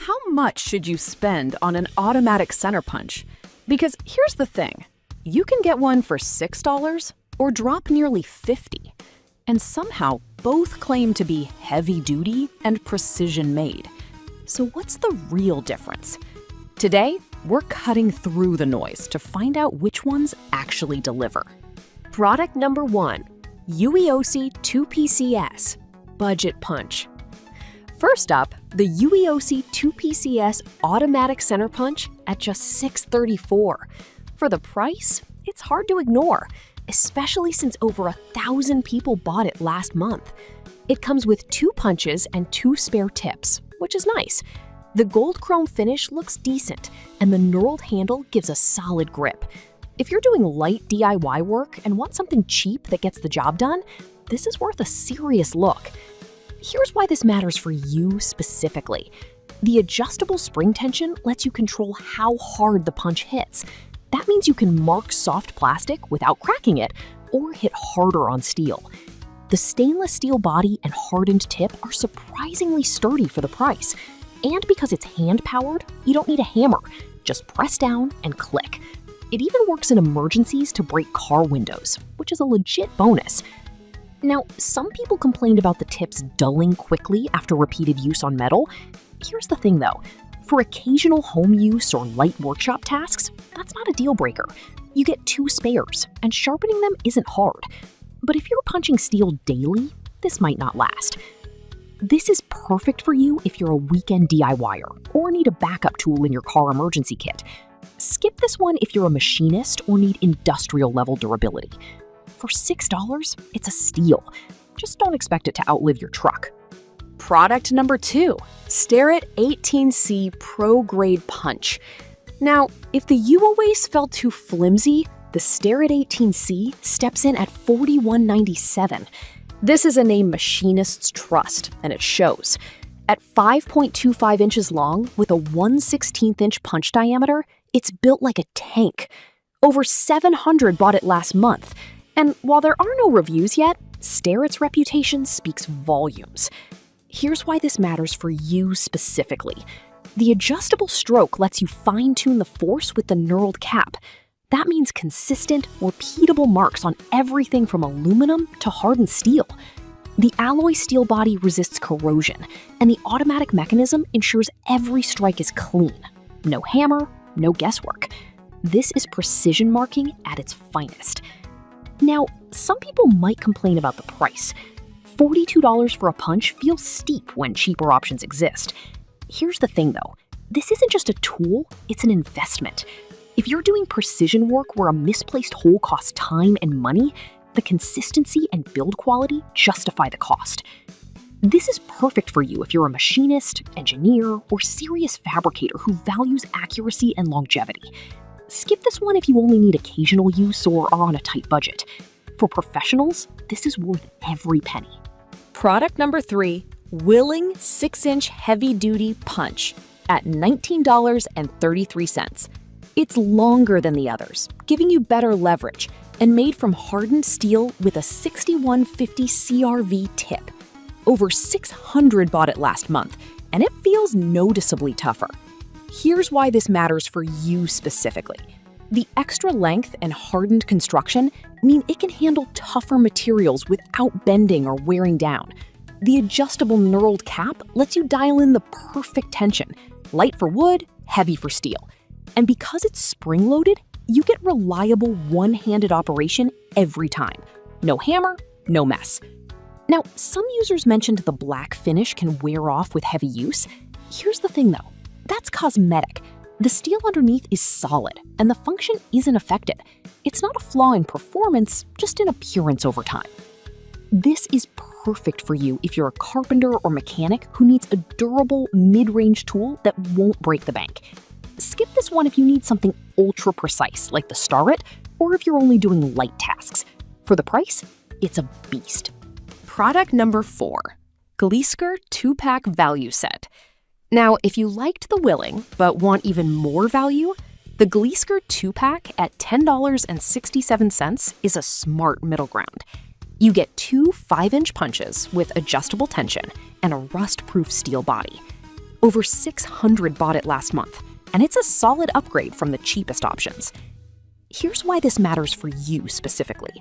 How much should you spend on an automatic center punch? Because here's the thing, you can get one for $6 or drop nearly $50. And somehow both claim to be heavy-duty and precision-made. So what's the real difference? Today, we're cutting through the noise to find out which ones actually deliver. Product number 1, UEOC 2PCS Budget Punch. First up, the UEOC 2PCS Automatic Center Punch at just $634. For the price, it's hard to ignore, especially since over 1,000 people bought it last month. It comes with 2 punches and 2 spare tips, which is nice. The gold chrome finish looks decent, and the knurled handle gives a solid grip. If you're doing light DIY work and want something cheap that gets the job done, this is worth a serious look. Here's why this matters for you specifically. The adjustable spring tension lets you control how hard the punch hits. That means you can mark soft plastic without cracking it or hit harder on steel. The stainless steel body and hardened tip are surprisingly sturdy for the price. And because it's hand-powered, you don't need a hammer. Just press down and click. It even works in emergencies to break car windows, which is a legit bonus. Now, some people complained about the tips dulling quickly after repeated use on metal. Here's the thing though, for occasional home use or light workshop tasks, that's not a deal breaker. You get 2 spares, and sharpening them isn't hard. But if you're punching steel daily, this might not last. This is perfect for you if you're a weekend DIYer or need a backup tool in your car emergency kit. Skip this one if you're a machinist or need industrial level durability. For $6, it's a steal. Just don't expect it to outlive your truck. Product number 2, Starrett 18C Pro Grade Punch. Now, if the UOACE felt too flimsy, the Starrett 18C steps in at $41.97. This is a name machinists trust, and it shows. At 5.25 inches long with a 1/16 inch punch diameter, it's built like a tank. Over 700 bought it last month. And while there are no reviews yet, Starrett's reputation speaks volumes. Here's why this matters for you specifically. The adjustable stroke lets you fine-tune the force with the knurled cap. That means consistent, repeatable marks on everything from aluminum to hardened steel. The alloy steel body resists corrosion, and the automatic mechanism ensures every strike is clean. No hammer, no guesswork. This is precision marking at its finest. Now, some people might complain about the price. $42 for a punch feels steep when cheaper options exist. Here's the thing though, this isn't just a tool, it's an investment. If you're doing precision work where a misplaced hole costs time and money, the consistency and build quality justify the cost. This is perfect for you if you're a machinist, engineer, or serious fabricator who values accuracy and longevity. Skip this one if you only need occasional use or are on a tight budget. For professionals, this is worth every penny. Product number 3, Willing 6-inch heavy-duty punch at $19.33. It's longer than the others, giving you better leverage, and made from hardened steel with a 6150 CRV tip. Over 600 bought it last month, and it feels noticeably tougher. Here's why this matters for you specifically. The extra length and hardened construction mean it can handle tougher materials without bending or wearing down. The adjustable knurled cap lets you dial in the perfect tension, light for wood, heavy for steel. And because it's spring-loaded, you get reliable one-handed operation every time. No hammer, no mess. Now, some users mentioned the black finish can wear off with heavy use. Here's the thing though, that's cosmetic. The steel underneath is solid, and the function isn't affected. It's not a flaw in performance, just in appearance over time. This is perfect for you if you're a carpenter or mechanic who needs a durable, mid-range tool that won't break the bank. Skip this one if you need something ultra-precise, like the Starrett, or if you're only doing light tasks. For the price, it's a beast. Product number 4, Gleesker 2-pack value set. Now, if you liked the Willing, but want even more value, the Gleesker 2-pack at $10.67 is a smart middle ground. You get 2 5-inch punches with adjustable tension and a rust-proof steel body. Over 600 bought it last month, and it's a solid upgrade from the cheapest options. Here's why this matters for you specifically.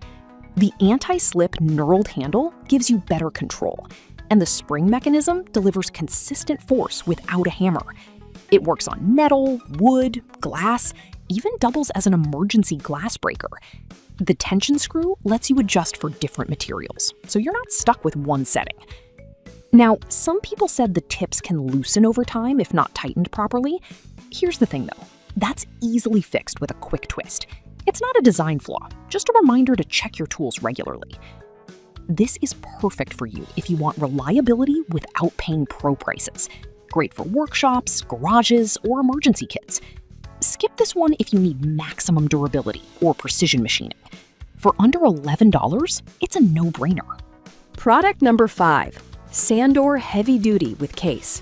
The anti-slip knurled handle gives you better control, and the spring mechanism delivers consistent force without a hammer. It works on metal, wood, glass, even doubles as an emergency glass breaker. The tension screw lets you adjust for different materials, so you're not stuck with one setting. Now, some people said the tips can loosen over time if not tightened properly. Here's the thing though, that's easily fixed with a quick twist. It's not a design flaw, just a reminder to check your tools regularly. This is perfect for you if you want reliability without paying pro prices. Great for workshops, garages, or emergency kits. Skip this one if you need maximum durability or precision machining. For under $11, it's a no-brainer. Product number 5. Sandor Heavy Duty with Case.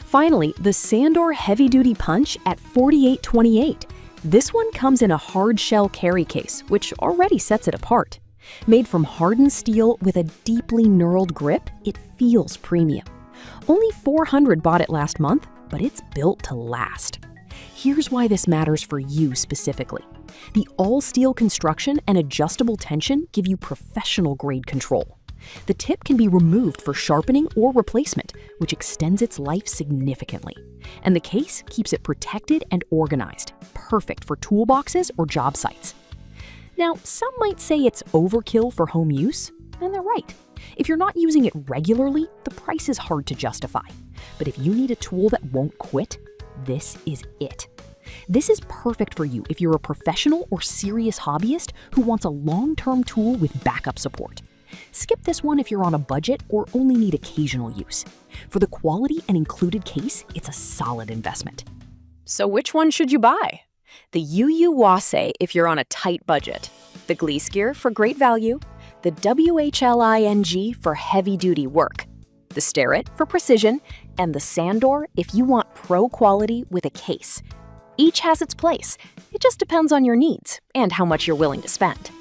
Finally, the Sandor Heavy Duty Punch at $48.28. This one comes in a hard shell carry case, which already sets it apart. Made from hardened steel with a deeply knurled grip, it feels premium. Only 400 bought it last month, but it's built to last. Here's why this matters for you specifically. The all-steel construction and adjustable tension give you professional-grade control. The tip can be removed for sharpening or replacement, which extends its life significantly. And the case keeps it protected and organized, perfect for toolboxes or job sites. Now, some might say it's overkill for home use, and they're right. If you're not using it regularly, the price is hard to justify. But if you need a tool that won't quit, this is it. This is perfect for you if you're a professional or serious hobbyist who wants a long-term tool with backup support. Skip this one if you're on a budget or only need occasional use. For the quality and included case, it's a solid investment. So which one should you buy? The UU Wase if you're on a tight budget, the Gleeskier for great value, the WHLING for heavy-duty work, the Starrett for precision, and the Sandor if you want pro quality with a case. Each has its place. It just depends on your needs and how much you're willing to spend.